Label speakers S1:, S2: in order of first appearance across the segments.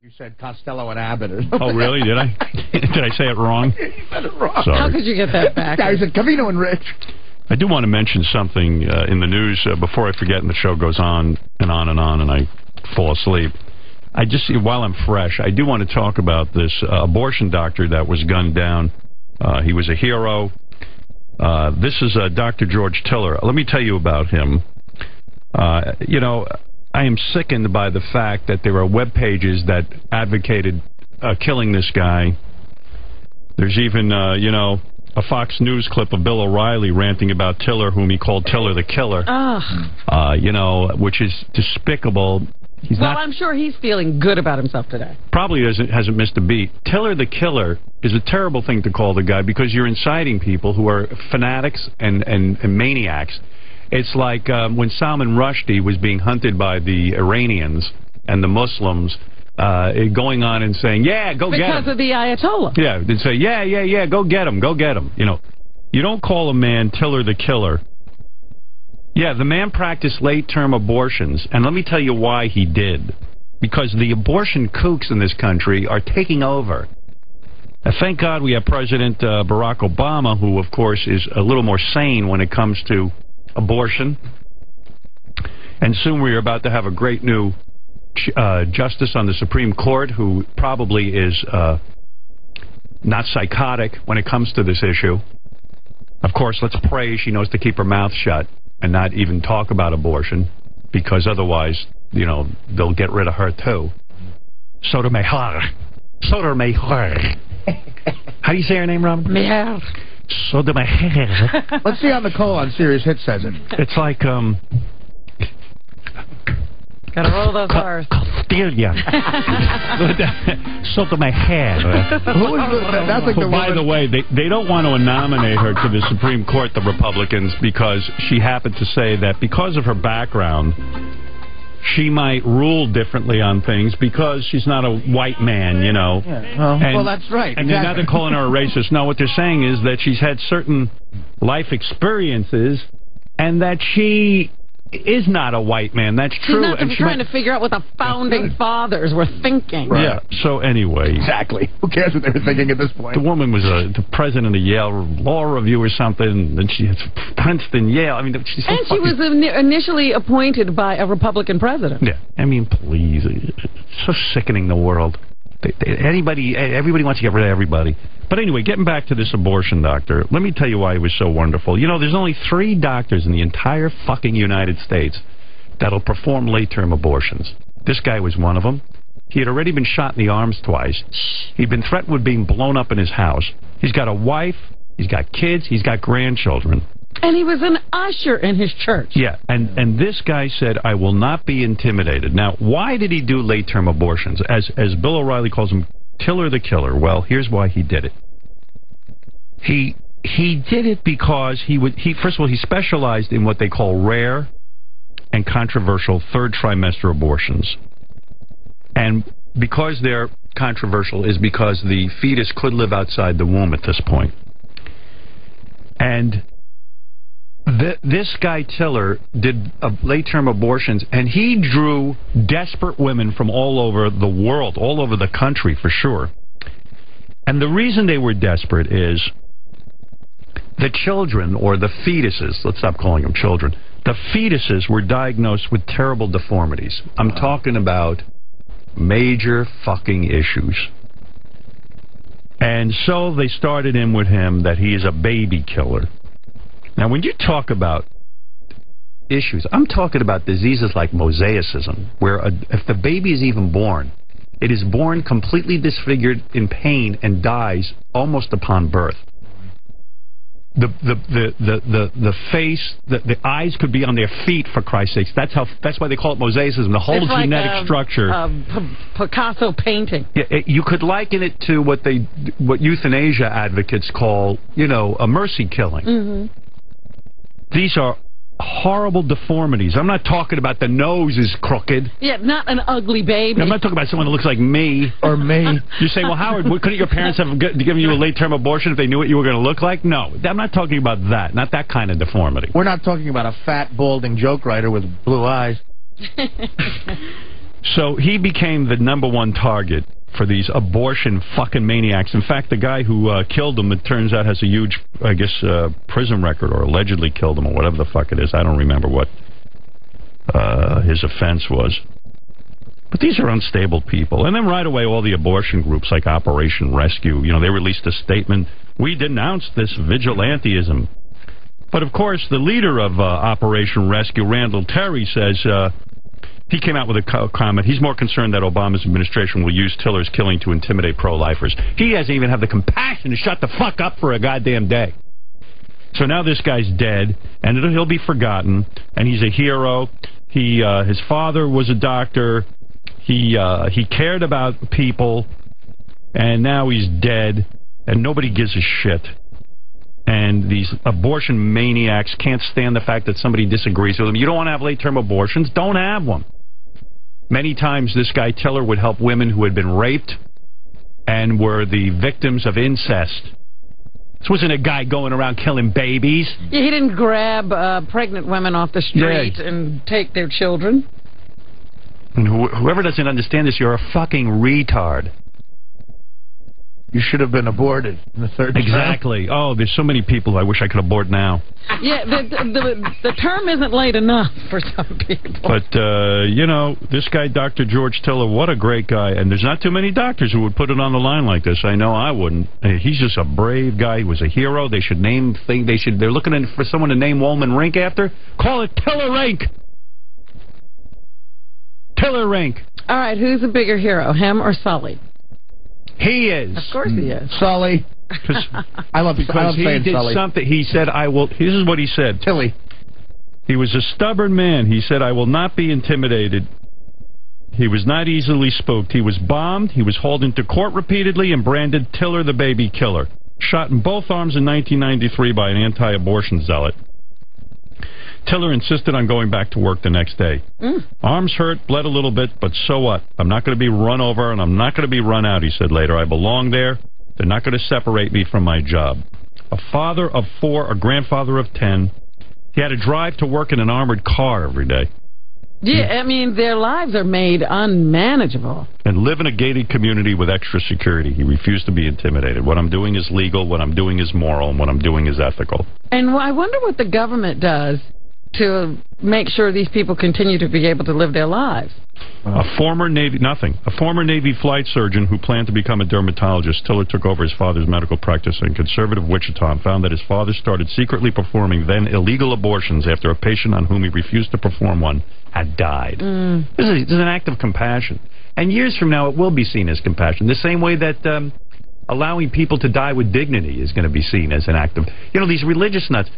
S1: You said Costello and Abbott. Or
S2: oh, really? Did I? Did I say it wrong?
S1: You said it wrong.
S2: Sorry.
S3: How could you get that back?
S1: I said Covino and Rich.
S2: I do want to mention something in the news before I forget, and the show goes on and on and on, and I fall asleep. I just, while I'm fresh, I do want to talk about this abortion doctor that was gunned down. He was a hero. This is Dr. George Tiller. Let me tell you about him. You know, I am sickened by the fact that there are web pages that advocated killing this guy. There's even, you know, a Fox News clip of Bill O'Reilly ranting about Tiller, whom he called Tiller the Killer. You know, which is despicable.
S3: I'm sure he's feeling good about himself today.
S2: Probably hasn't missed a beat. Tiller the Killer is a terrible thing to call the guy because you're inciting people who are fanatics and maniacs. It's like when Salman Rushdie was being hunted by the Iranians and the Muslims, going on and saying, yeah, go get him.
S3: Because of the Ayatollah.
S2: Yeah, they'd say, yeah, go get him, go get him. You know, you don't call a man Tiller the Killer. Yeah, the man practiced late-term abortions, and let me tell you why he did. Because the abortion kooks in this country are taking over. Thank God we have President Barack Obama, who, of course, is a little more sane when it comes to abortion. And soon we're about to have a great new justice on the Supreme Court who probably is not psychotic when it comes to this issue. Of course, let's pray she knows to keep her mouth shut and not even talk about abortion, because otherwise, you know, they'll get rid of her too. Sotomayor. How do you say her name, Robin?
S3: Meher.
S2: Sotomayor.
S1: Let's see how Nicole on Sirius Hit says it.
S2: It's like,
S3: Gotta roll those R's.
S2: Costelia. Sotomayor.
S1: That's like
S2: By the way, they don't want to nominate her to the Supreme Court, the Republicans, because she happened to say that because of her background, she might rule differently on things because she's not a white man, you know.
S1: Yeah. Well, that's right.
S2: And exactly. They're not calling her a racist. No, what they're saying is that she's had certain life experiences and that she is not a white man. That's true.
S3: She's not trying to figure out what the founding fathers were thinking.
S2: Right. Yeah. So anyway.
S1: Exactly. Who cares what they were thinking at this point?
S2: The woman was the president of the Yale Law Review or something, and she's Princeton, Yale. I mean, she's so
S3: she was initially appointed by a Republican president.
S2: Yeah. I mean, please. It's so sickening, the world. Everybody wants to get rid of everybody. But anyway, getting back to this abortion doctor, let me tell you why he was so wonderful. You know, there's only 3 doctors in the entire fucking United States that'll perform late-term abortions. This guy was one of them. He had already been shot in the arms twice. He'd been threatened with being blown up in his house. He's got a wife. He's got kids. He's got grandchildren.
S3: And he was an usher in his church.
S2: Yeah, and this guy said, I will not be intimidated. Now, why did he do late-term abortions? As Bill O'Reilly calls him, Tiller the Killer. Well, here's why he did it. He did it because first of all, he specialized in what they call rare and controversial third trimester abortions. And because they're controversial is because the fetus could live outside the womb at this point. And this guy Tiller did late-term abortions, and he drew desperate women from all over the world, all over the country for sure. And the reason they were desperate is the children, or the fetuses, let's stop calling them children, the fetuses were diagnosed with terrible deformities. I'm talking about major fucking issues. And so they started in with him that he is a baby killer. Now, when you talk about issues, I'm talking about diseases like mosaicism, where if the baby is even born, it is born completely disfigured in pain and dies almost upon birth. The face, the eyes could be on their feet, for Christ's sakes. That's why they call it mosaicism. The whole genetic structure.
S3: Picasso painting.
S2: Yeah, you could liken it to what euthanasia advocates call, you know, a mercy killing. Mm-hmm. These are horrible deformities. I'm not talking about the nose is crooked.
S3: Yeah, not an ugly baby.
S2: I'm not talking about someone that looks like me.
S1: Or me.
S2: You say, well, Howard, couldn't your parents have given you a late-term abortion if they knew what you were going to look like? No, I'm not talking about that. Not that kind of deformity.
S1: We're not talking about a fat, balding joke writer with blue eyes.
S2: So he became the #1 target for these abortion fucking maniacs. In fact, the guy who killed him, it turns out, has a huge, I guess, prison record, or allegedly killed him, or whatever the fuck it is. I don't remember what his offense was. But these are unstable people. And then right away, all the abortion groups like Operation Rescue, they released a statement. We denounce this vigilantism. But, of course, the leader of Operation Rescue, Randall Terry, says he came out with a comment. He's more concerned that Obama's administration will use Tiller's killing to intimidate pro-lifers. He doesn't even have the compassion to shut the fuck up for a goddamn day. So now this guy's dead, and he'll be forgotten, and he's a hero. His father was a doctor. He cared about people, and now he's dead, and nobody gives a shit. And these abortion maniacs can't stand the fact that somebody disagrees with them. You don't want to have late-term abortions? Don't have one. Many times this guy Tiller would help women who had been raped and were the victims of incest. This wasn't a guy going around killing babies.
S3: Yeah, he didn't grab pregnant women off the street and take their children.
S2: And whoever doesn't understand this, you're a fucking retard.
S1: You should have been aborted in the third
S2: Exactly. Oh, there's so many people I wish I could abort now.
S3: Yeah, the term isn't late enough for some people.
S2: But, this guy, Dr. George Tiller, what a great guy. And there's not too many doctors who would put it on the line like this. I know I wouldn't. He's just a brave guy. He was a hero. They should name things. They're looking for someone to name Woolman Rink after. Call it Tiller Rink. Tiller Rink.
S3: All right, who's a bigger hero, him or Sully?
S2: He is.
S3: Of course he is.
S1: Sully. I love
S2: he did
S1: Sully.
S2: something. He said, I will. This is what he said.
S1: Tilly.
S2: He was a stubborn man. He said, I will not be intimidated. He was not easily spooked. He was bombed. He was hauled into court repeatedly and branded Tiller the baby killer. Shot in both arms in 1993 by an anti-abortion zealot. Tiller insisted on going back to work the next day. Arms hurt, bled a little bit, but so what? I'm not going to be run over, and I'm not going to be run out, he said later. I belong there. They're not going to separate me from my job. A father of 4, a grandfather of 10. He had to drive to work in an armored car every day.
S3: Yeah, I mean, their lives are made unmanageable.
S2: And live in a gated community with extra security. He refused to be intimidated. What I'm doing is legal, what I'm doing is moral, and what I'm doing is ethical.
S3: And I wonder what the government does to make sure these people continue to be able to live their lives.
S2: A former Navy flight surgeon who planned to become a dermatologist, Tiller took over his father's medical practice in conservative Wichita and found that his father started secretly performing then illegal abortions after a patient on whom he refused to perform one had died. This is an act of compassion. And years from now, it will be seen as compassion. The same way that allowing people to die with dignity is going to be seen as an act of... these religious nuts.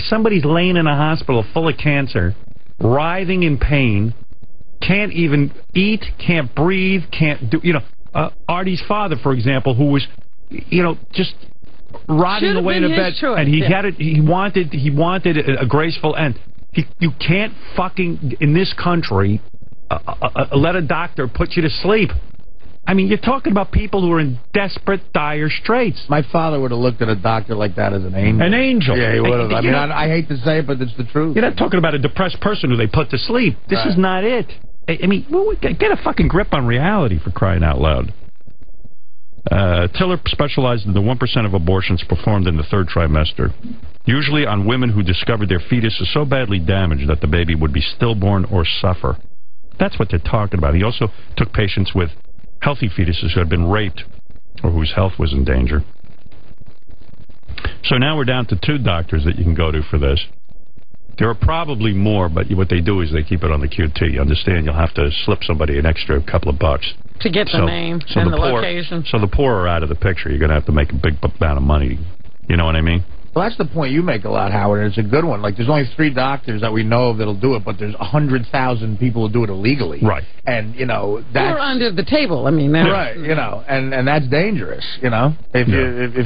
S2: Somebody's laying in a hospital full of cancer, writhing in pain, can't even eat, can't breathe, can't do... Artie's father, for example, who was, just rotting away in a bed, and he wanted a graceful end. You can't fucking, in this country, let a doctor put you to sleep. I mean, you're talking about people who are in desperate, dire straits.
S1: My father would have looked at a doctor like that as an angel.
S2: An angel.
S1: Yeah, he would have. I mean, I hate to say it, but it's the truth.
S2: You're not talking about a depressed person who they put to sleep. This is not it. I mean, get a fucking grip on reality, for crying out loud. Tiller specialized in the 1% of abortions performed in the third trimester, usually on women who discovered their fetus is so badly damaged that the baby would be stillborn or suffer. That's what they're talking about. He also took patients with healthy fetuses who had been raped or whose health was in danger. So now we're down to 2 doctors that you can go to for this. There are probably more, but what they do is they keep it on the QT. You understand? You'll have to slip somebody an extra couple of bucks.
S3: To get the name and the location.
S2: So the poor are out of the picture. You're going to have to make a big amount of money. You know what I mean?
S1: Well, that's the point you make a lot, Howard, and it's a good one. Like, there's only 3 doctors that we know of that'll do it, but there's 100,000 people who do it illegally.
S2: Right.
S1: And, that's...
S3: Or under the table. I mean,
S1: right, and that's dangerous, If you